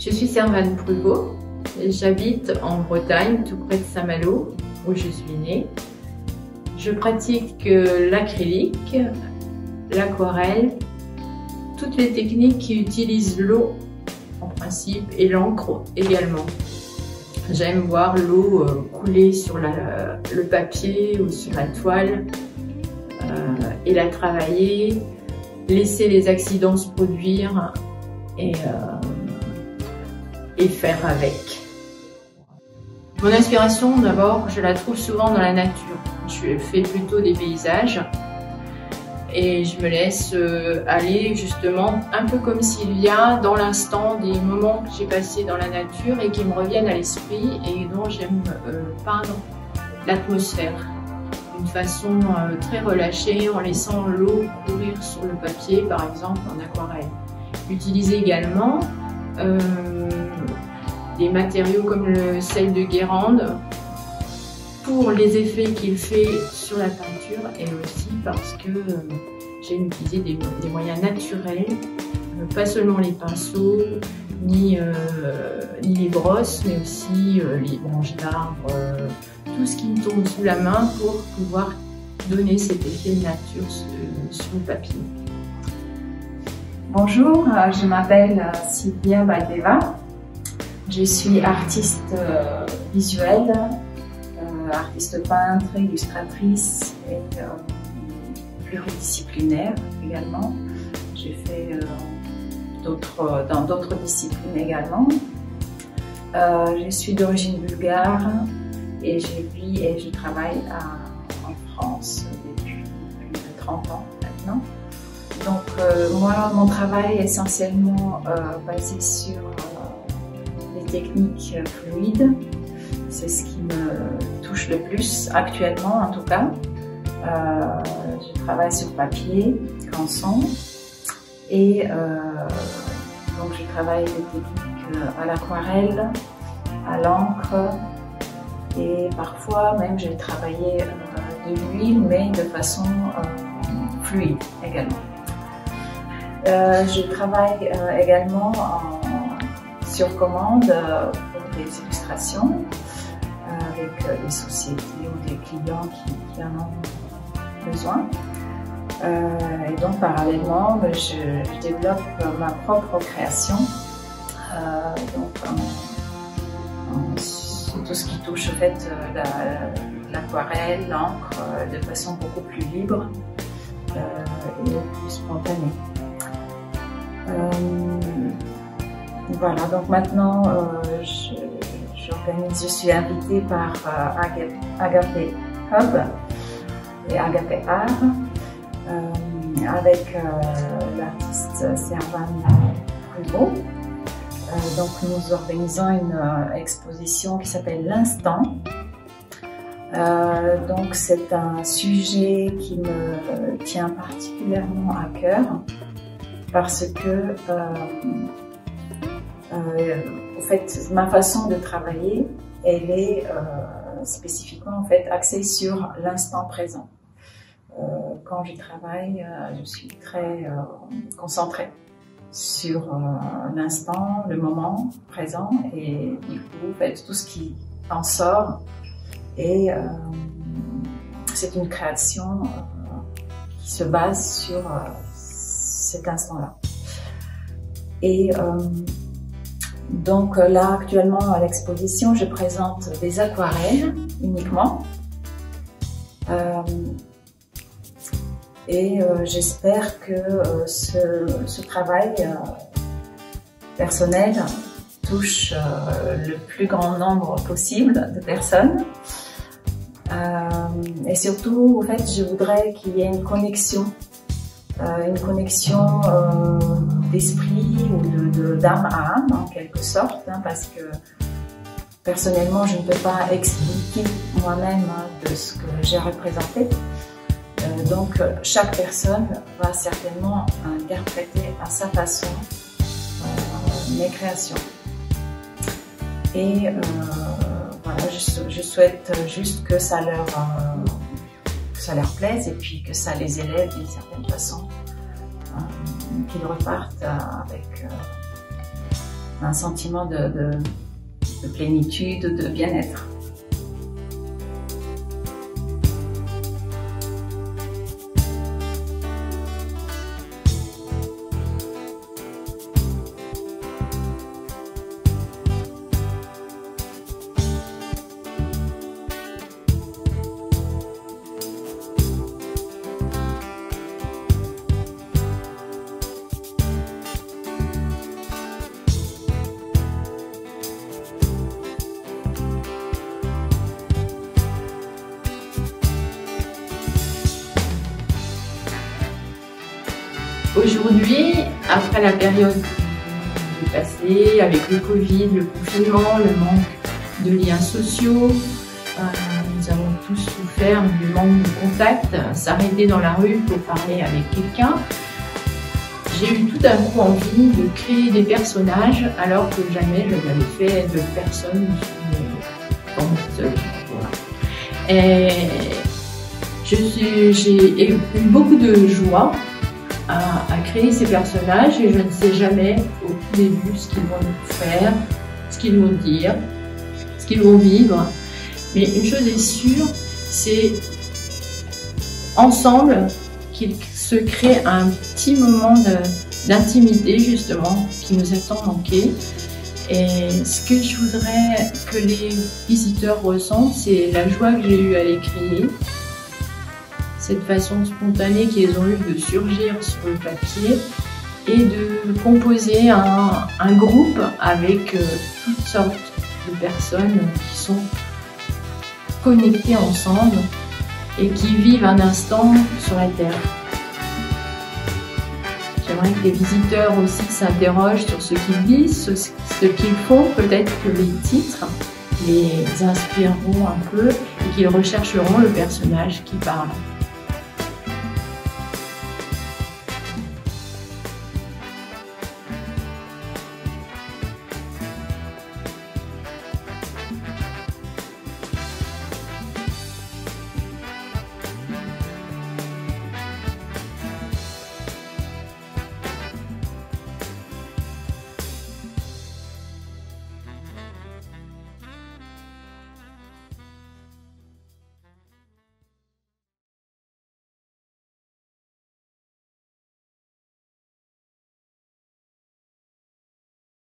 Je suis Servane Pruvot, j'habite en Bretagne, tout près de Saint-Malo, où je suis née. Je pratique l'acrylique, l'aquarelle, toutes les techniques qui utilisent l'eau en principe et l'encre également. J'aime voir l'eau couler sur le papier ou sur la toile et la travailler, laisser les accidents se produire et faire avec. Mon inspiration, d'abord, je la trouve souvent dans la nature. Je fais plutôt des paysages et je me laisse aller justement, un peu comme Sylvia, dans l'instant, des moments que j'ai passés dans la nature et qui me reviennent à l'esprit et dont j'aime peindre l'atmosphère d'une façon très relâchée, en laissant l'eau courir sur le papier, par exemple en aquarelle. J'utilise également des matériaux comme le sel de Guérande pour les effets qu'il fait sur la peinture et aussi parce que j'aime utiliser des moyens naturels, pas seulement les pinceaux, ni les brosses, mais aussi les branches d'arbres, tout ce qui me tombe sous la main pour pouvoir donner cet effet de nature sur le papier. Bonjour, je m'appelle Sylvia Baldeva. Je suis artiste visuelle, artiste peintre, illustratrice et pluridisciplinaire également. J'ai fait dans d'autres disciplines également. Je suis d'origine bulgare et je vis et je travaille en France depuis plus de 30 ans maintenant. Donc moi, mon travail est essentiellement basé sur les techniques fluides. C'est ce qui me touche le plus actuellement en tout cas. Je travaille sur papier, canson et donc je travaille des techniques à l'aquarelle, à l'encre et parfois même j'ai travaillé de l'huile mais de façon fluide également. Je travaille également sur commande pour des illustrations avec des sociétés ou des clients qui en ont besoin. Et donc parallèlement, je développe ma propre création, sur tout ce qui touche au fait l'aquarelle, l'encre, de façon beaucoup plus libre et plus spontanée. Voilà, donc maintenant je suis invitée par Agape Hub et Agape Art avec l'artiste Servane Pruvot. Donc nous organisons une exposition qui s'appelle L'Instant. Donc c'est un sujet qui me tient particulièrement à cœur parce que en fait, ma façon de travailler, elle est spécifiquement en fait axée sur l'instant présent. Quand je travaille, je suis très concentrée sur l'instant, le moment présent, et du coup, en fait, tout ce qui en sort, et c'est une création qui se base sur cet instant-là. Et donc là, actuellement, à l'exposition, je présente des aquarelles uniquement. Et j'espère que ce travail personnel touche le plus grand nombre possible de personnes. Et surtout, en fait, je voudrais qu'il y ait une connexion d'esprit ou d'âme à âme en quelque sorte, hein, parce que personnellement je ne peux pas expliquer moi-même de ce que j'ai représenté. Donc chaque personne va certainement interpréter à sa façon mes créations. Et voilà, je souhaite juste que ça leur plaise et puis que ça les élève d'une certaine façon, qu'ils repartent avec un sentiment de plénitude, de bien-être. Aujourd'hui, après la période qui est passée, avec le Covid, le confinement, le manque de liens sociaux, nous avons tous souffert du manque de contact, s'arrêter dans la rue pour parler avec quelqu'un. J'ai eu tout d'un coup envie de créer des personnages alors que jamais je n'avais fait de personne seule. Voilà. Et j'ai eu beaucoup de joie à créer ces personnages et je ne sais jamais au tout début ce qu'ils vont faire, ce qu'ils vont dire, ce qu'ils vont vivre. Mais une chose est sûre, c'est ensemble qu'ils se créent un petit moment d'intimité justement qui nous a tant manqué. Et ce que je voudrais que les visiteurs ressentent, c'est la joie que j'ai eue à les créer. Cette façon spontanée qu'ils ont eu de surgir sur le papier et de composer un groupe avec toutes sortes de personnes qui sont connectées ensemble et qui vivent un instant sur la Terre. J'aimerais que les visiteurs aussi s'interrogent sur ce qu'ils disent, ce qu'ils font. Peut-être que les titres les inspireront un peu et qu'ils rechercheront le personnage qui parle.